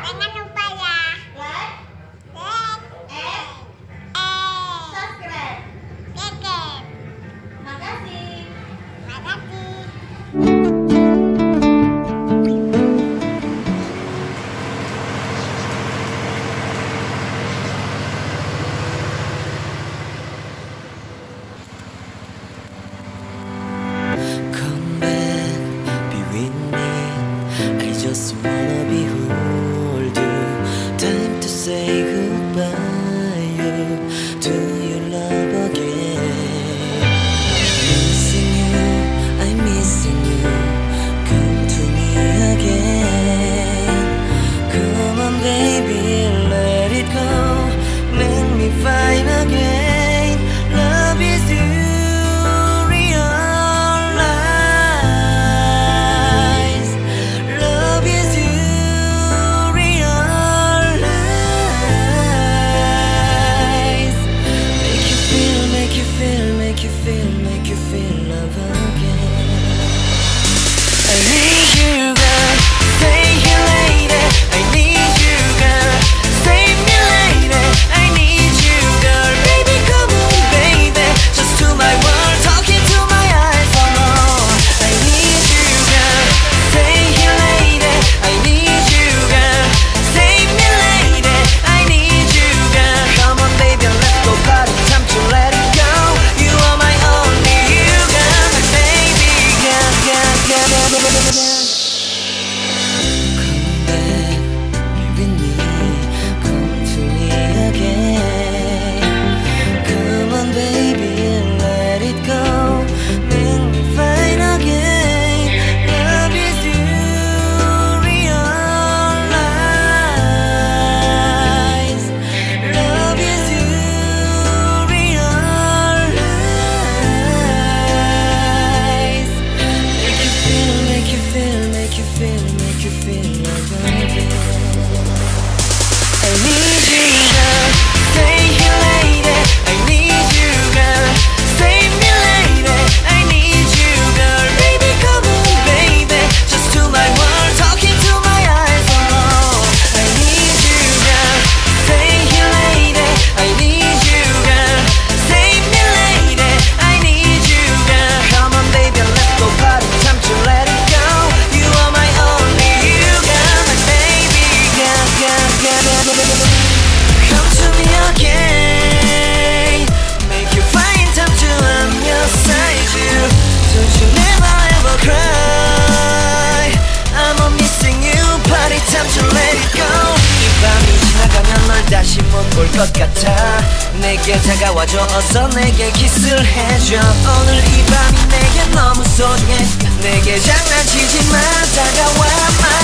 Jangan lupa ya. Like, and subscribe. Makasih. Come back, be with me. I just wanna behold you. Time to say goodbye to your love again. Missing you, I'm missing you. Come to me again. Come on, baby, let it go. Make me fine again. Love is you. 다시 못 볼 것 같아. 내게 다가와줘, 어서 내게 키스를 해줘. 오늘 이 밤이 내게 너무 소중해. 내게 장난치지 마, 다가와 마.